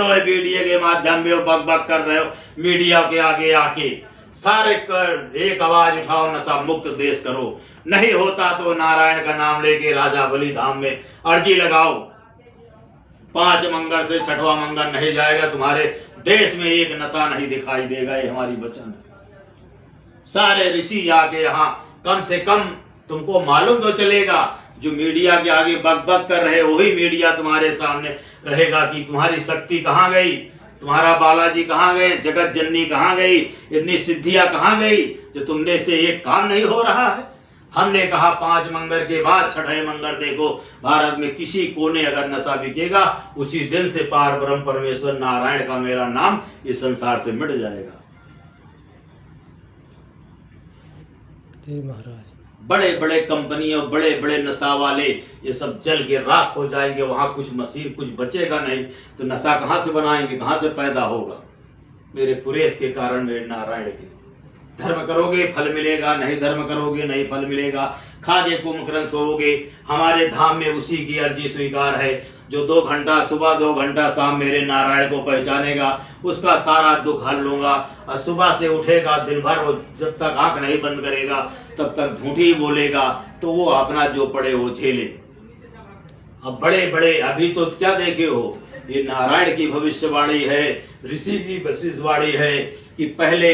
लो है मीडिया के माध्यम में बक बक कर रहे हो, मीडिया के आगे आके सारे कर एक आवाज उठाओ, नशा मुक्त देश करो। नहीं होता तो नारायण का नाम लेके राजावली धाम में अर्जी लगाओ। 5 मंगर से 6वां मंगर नहीं जाएगा, तुम्हारे देश में एक नशा नहीं दिखाई देगा। ये हमारी वचन है। सारे ऋषि आके यहाँ कम से कम तुमको मालूम तो चलेगा, जो मीडिया के आगे बक बक कर रहे वही मीडिया तुम्हारे सामने रहेगा कि तुम्हारी शक्ति कहाँ गई, तुम्हारा बालाजी कहाँ गए, जगत जननी कहाँ गई, इतनी सिद्धियां कहाँ गई, जो तुमने से एक काम नहीं हो रहा है। हमने कहा 5 मंगर के बाद 6वें मंगर देखो, भारत में किसी कोने अगर नशा बिकेगा, उसी दिन से पार ब्रह्म परमेश्वर नारायण का मेरा नाम इस संसार से मिट जाएगा। जी महाराज। बड़े बड़े कंपनियों, बड़े बड़े नशा वाले ये सब जल के राख हो जाएंगे। वहां कुछ मशीन कुछ बचेगा नहीं, तो नशा कहां से बनाएंगे, कहां से पैदा होगा। मेरे पुरेत के कारण, मेरे नारायण के। धर्म करोगे फल मिलेगा, नहीं धर्म करोगे नहीं फल मिलेगा। खाजे को मकरंद सोओगे। हमारे धाम में उसी की अर्जी स्वीकार है, जो 2 घंटा सुबह 2 घंटा शाम मेरे नारायण को पहचानेगा, उसका सारा दुख हल लूंगा। और सुबह से उठेगा, दिन भर वो जब तक आंख नहीं बंद करेगा तब तक झूठी बोलेगा, तो वो अपना जो पड़े वो झेले। अब बड़े बड़े अभी तो क्या देखे हो, ये नारायण की भविष्यवाणी है, ऋषि की भविष्यवाणी है कि पहले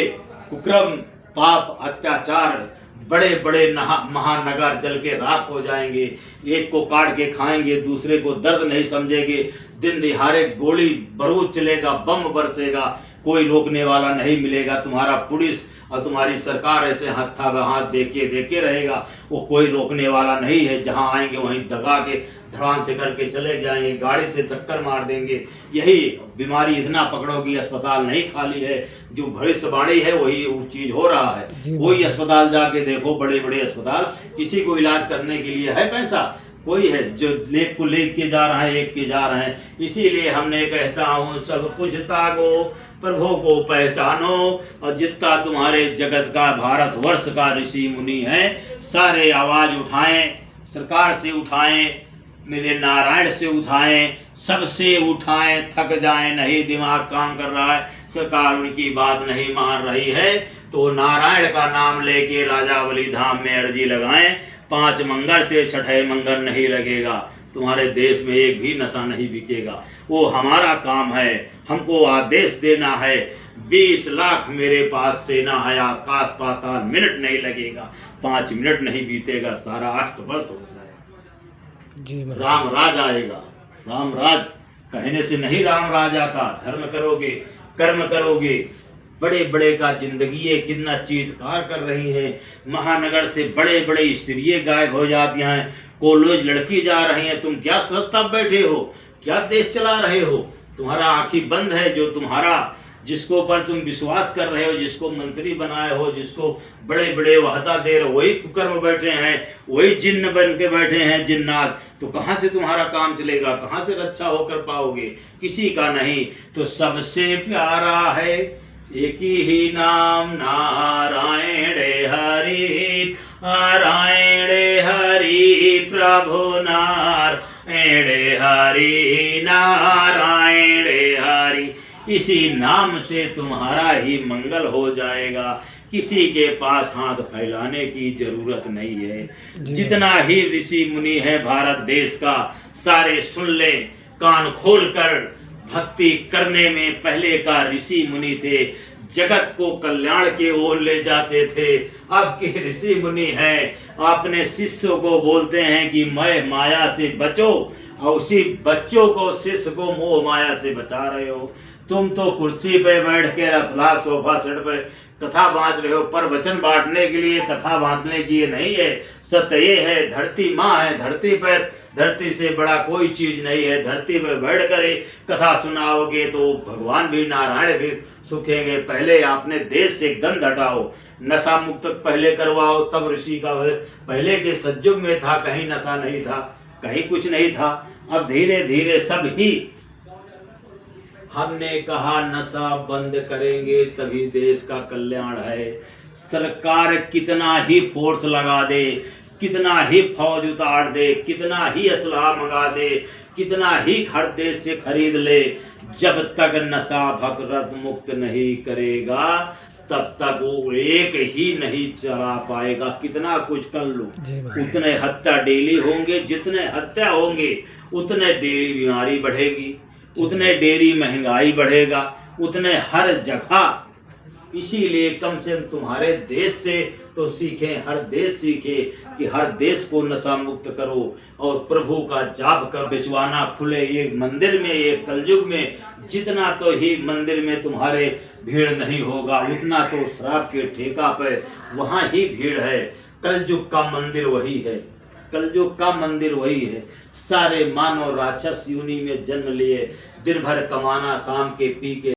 कुक्रम पाप अत्याचार बड़े बड़े महानगर जल के राख हो जाएंगे। एक को काट के खाएंगे, दूसरे को दर्द नहीं समझेंगे। दिन दिहाड़े गोली बारूद चलेगा, बम बरसेगा, कोई रोकने वाला नहीं मिलेगा। तुम्हारा पुलिस और तुम्हारी सरकार ऐसे हाथा हाथ देके रहेगा, वो कोई रोकने वाला नहीं है। जहां आएंगे वहीं दगा के धड़ाम से करके चले जाएंगे, गाड़ी से चक्कर मार देंगे। यही बीमारी इतना पकड़ोगी, अस्पताल नहीं खाली है। जो भविष्यवाणी है वही वो चीज हो रहा है। वही अस्पताल जाके देखो, बड़े बड़े अस्पताल, किसी को इलाज करने के लिए है पैसा, कोई है जो लेख को लेके जा रहा है, एक के जा रहे हैं। इसीलिए हमने कहता हूँ सब कुछ तागो, प्रभु को पहचानो। और जितना तुम्हारे जगत का भारत वर्ष का ऋषि मुनि है, सारे आवाज उठाएं, सरकार से उठाएं, मेरे नारायण से उठाएं, सबसे उठाएं। थक जाएं नहीं, दिमाग काम कर रहा है, सरकार उनकी बात नहीं मान रही है, तो नारायण का नाम लेके राजावली धाम में अर्जी लगाएं। 5 मंगर से 6वें मंगर नहीं लगेगा, तुम्हारे देश में एक भी नशा नहीं बिकेगा। वो हमारा काम है, हमको आदेश देना है। 20 लाख मेरे पास सेना है, आकाश पाताल मिनट नहीं लगेगा, 5 मिनट नहीं बीतेगा, सारा अस्त-व्यस्त हो जाएगा। राम राज आएगा। राम राज कहने से नहीं राम राज आता। धर्म करोगे, कर्म करोगे। बड़े बड़े का जिंदगी है, कितना चीज कार कर रही है। महानगर से बड़े बड़े स्त्रियां गायब हो जाती हैं, कॉलेज लड़की जा रही हैं। तुम क्या सोचता बैठे हो, क्या देश चला रहे हो? तुम्हारा आंखें बंद है। जो तुम्हारा जिसको पर तुम विश्वास कर रहे हो, जिसको मंत्री बनाए हो, जिसको बड़े बड़े वहदा दे रहे हो, वही कुकर्म बैठे हैं, वही जिन्न बन के बैठे हैं, जिन्नात। तो कहाँ से तुम्हारा काम चलेगा, कहाँ से रक्षा होकर पाओगे? किसी का नहीं। तो सबसे प्यारा है एक ही नाम, नारायण हरि, नारायण हरि, प्रभु नारायण हरि, नारायण हरि। इसी नाम से तुम्हारा ही मंगल हो जाएगा। किसी के पास हाथ फैलाने की जरूरत नहीं है। जितना ही ऋषि मुनि है भारत देश का, सारे सुन ले, कान खोलकर। भक्ति करने में पहले का ऋषि मुनि थे, जगत को कल्याण के ओर ले जाते थे। अब के ऋषि मुनि हैं, अपने शिष्यों को बोलते हैं कि मैं माया से बचो, और उसी बच्चों को, शिष्य को मोह माया से बचा रहे हो। तुम तो कुर्सी पे बैठ के रफला सोफा सेट पे कथा बांट रहे हो, पर वचन बांटने के लिए, कथा बांटने के लिए नहीं है। सत्य ये है, धरती माँ है, धरती पर, धरती से बड़ा कोई चीज नहीं है। धरती पर बैठ कर कथा सुनाओगे तो भगवान भी, नारायण भी सुखेंगे। पहले आपने देश से गंध हटाओ, नशा मुक्त पहले करवाओ, तब ऋषि का। पहले के सतयुग में था, कहीं नशा नहीं था, कहीं कुछ नहीं था। अब धीरे धीरे सब ही, हमने कहा नशा बंद करेंगे तभी देश का कल्याण है। सरकार कितना ही फोर्स लगा दे, कितना ही फौज उतार दे, कितना ही असलहा मंगा दे, कितना ही हर देश से खरीद ले, जब तक नशा भगरत मुक्त नहीं करेगा तब तक वो एक ही नहीं चला पाएगा। कितना कुछ कर लो, जी महाराज। उतने हत्या डेली होंगे, जितने हत्या होंगे उतने डेली बीमारी बढ़ेगी, उतने डेली महंगाई बढ़ेगा, उतने हर जगह। इसीलिए कम से कम तुम्हारे देश से तो सीखें, हर देश सीखे कि हर देश को नशा मुक्त करो और प्रभु का जाप कर बिछवाना खुले। ये मंदिर में, ये कलयुग में जितना तो ही मंदिर में तुम्हारे भीड़ नहीं होगा, उतना तो शराब के ठेका पे वहाँ ही भीड़ है। कलयुग का मंदिर वही है, कलयुग का मंदिर वही है। सारे मानव राक्षस योनि में जन्म लिए, दिन भर कमाना, शाम के पी के